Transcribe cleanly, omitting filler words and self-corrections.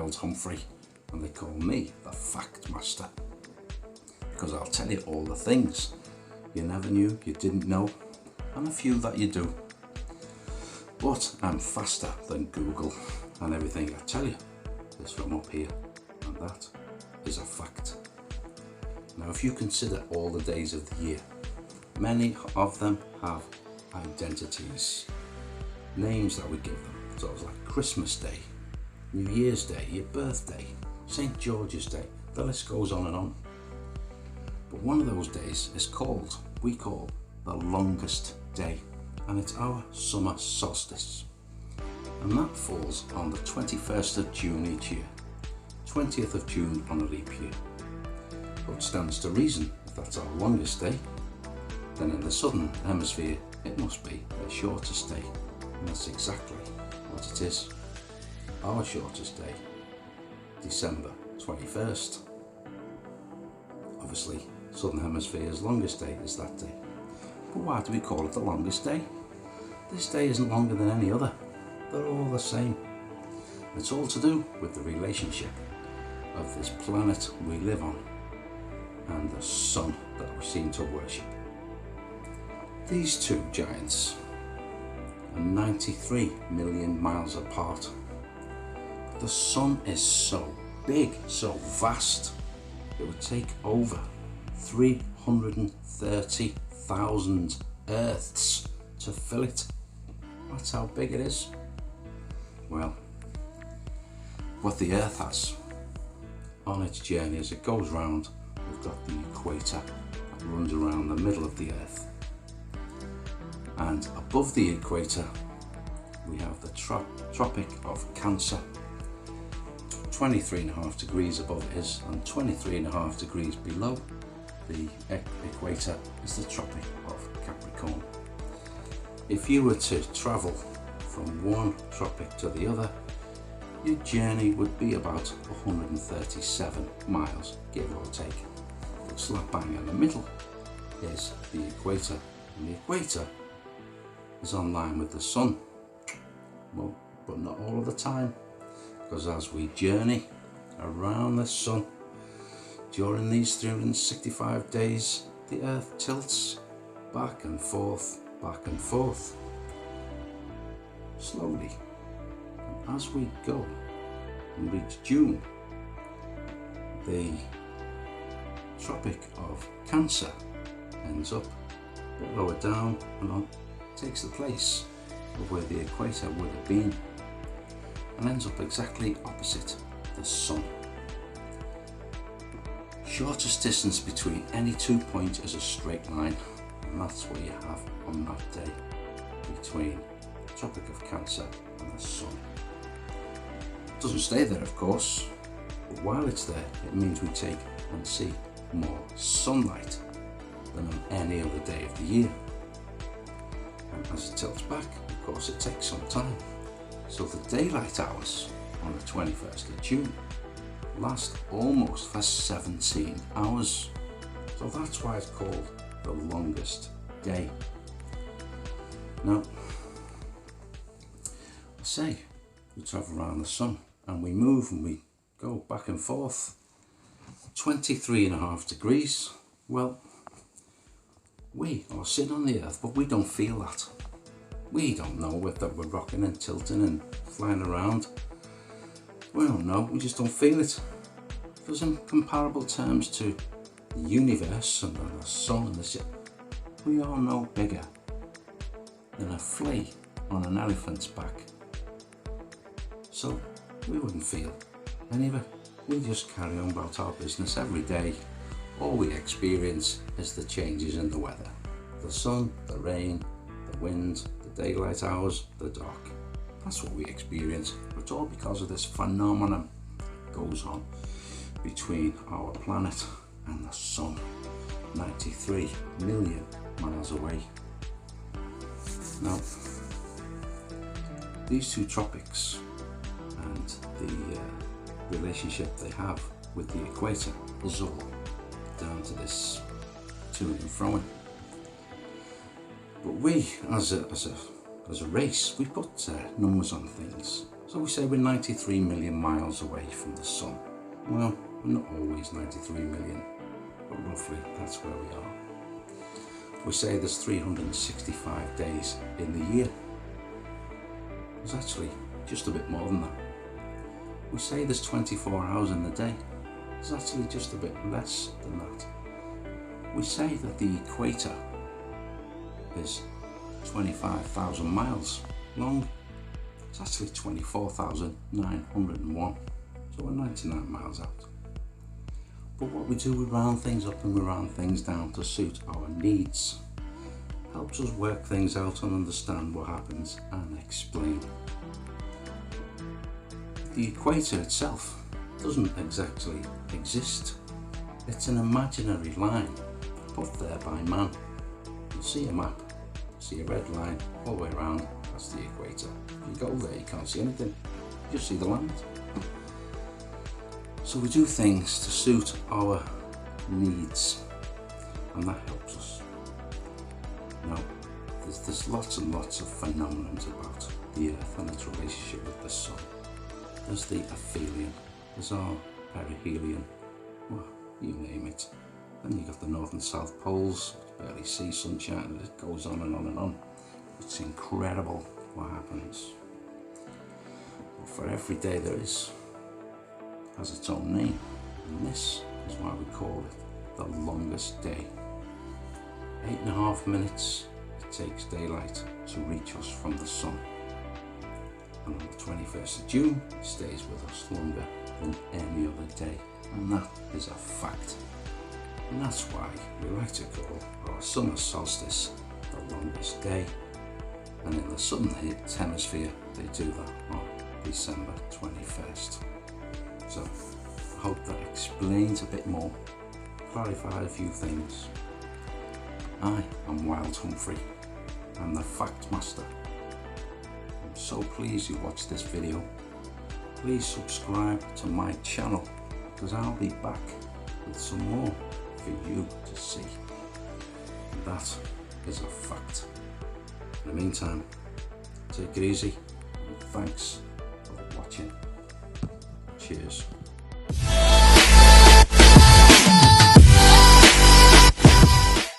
Giles Humphrey, and they call me the Fact Master, because I'll tell you all the things you never knew, you didn't know, and a few that you do. But I'm faster than Google, and everything I tell you is from up here, and that is a fact. Now, if you consider all the days of the year, many of them have identities, names that we give them. So it's like Christmas Day, New Year's Day, your birthday, St. George's Day, the list goes on and on. But one of those days is we call the longest day, and it's our summer solstice. And that falls on the 21st of June each year, 20th of June on a leap year. But it stands to reason, if that's our longest day, then in the southern hemisphere it must be the shortest day, and that's exactly what it is. Our shortest day, December 21st. Obviously, southern hemisphere's longest day is that day. But why do we call it the longest day? This day isn't longer than any other. They're all the same. It's all to do with the relationship of this planet we live on and the sun that we seem to worship. These two giants are 93 million miles apart. But the sun is so big, so vast, it would take over 330,000 Earths to fill it. That's how big it is. Well, what the Earth has on its journey as it goes round, we've got the equator that runs around the middle of the Earth. And above the equator, we have the Tropic of Cancer. 23.5 degrees above it is, and 23.5 degrees below the equator is the Tropic of Capricorn. If you were to travel from one tropic to the other, your journey would be about 137 miles, give or take. But slap bang in the middle is the equator, and the equator is on line with the sun. Well, but not all of the time, because as we journey around the sun during these 365 days, the Earth tilts back and forth, slowly. And as we go and reach June, the Tropic of Cancer ends up a bit lower down and takes the place of where the equator would have been, and ends up exactly opposite the sun. Shortest distance between any 2 points is a straight line, and that's what you have on that day between the Tropic of Cancer and the sun. It doesn't stay there, of course, but while it's there, it means we take and see more sunlight than on any other day of the year. And as it tilts back, of course, it takes some time. So the daylight hours on the 21st of June last almost for 17 hours. So that's why it's called the longest day. Now, say we travel around the sun and we move and we go back and forth 23.5 degrees. Well, we are sitting on the Earth, but we don't feel that. We don't know whether we're rocking and tilting and flying around. We don't know, we just don't feel it. Because in comparable terms to the universe and the sun and the ship, we are no bigger than a flea on an elephant's back. So we wouldn't feel any of it. We just carry on about our business every day. All we experience is the changes in the weather. The sun, the rain, the wind, the daylight hours, the dark. That's what we experience. It's all because of this phenomenon that goes on between our planet and the sun, 93 million miles away. Now, these two tropics and the relationship they have with the equator is all down to this to and froing. But we, as a race, we put numbers on things. So we say we're 93 million miles away from the sun. Well, we're not always 93 million, but roughly that's where we are. We say there's 365 days in the year. There's actually just a bit more than that. We say there's 24 hours in the day. There's actually just a bit less than that. We say that the equator is 25,000 miles long. It's actually 24,901. So we're 99 miles out. But what we do, we round things up and we round things down to suit our needs. Helps us work things out and understand what happens and explain. The equator itself doesn't exactly exist. It's an imaginary line put there by man. You'll see a map, see a red line all the way around, that's the equator. If you go there, you can't see anything, you just see the land. So we do things to suit our needs, and that helps us. Now, there's lots and lots of phenomena about the Earth and its relationship with the Sun. There's the aphelion, there's our perihelion, well, you name it. Then you got the north and south poles, barely see sunshine, and it goes on and on and on. It's incredible what happens. But for every day there is, has its own name, and this is why we call it the longest day. 8.5 minutes it takes daylight to reach us from the sun. And on the 21st of June, it stays with us longer than any other day. And that is a fact. And that's why we like to call our summer solstice the longest day. And in the southern hemisphere, they do that on December 21st. So I hope that explains a bit more, clarified a few things. I am Wild Humphrey. I'm the Fact Master. I'm so pleased you watched this video. Please subscribe to my channel, because I'll be back with some more for you to see. And that is a fact. In the meantime, take it easy, and thanks for watching. Cheers.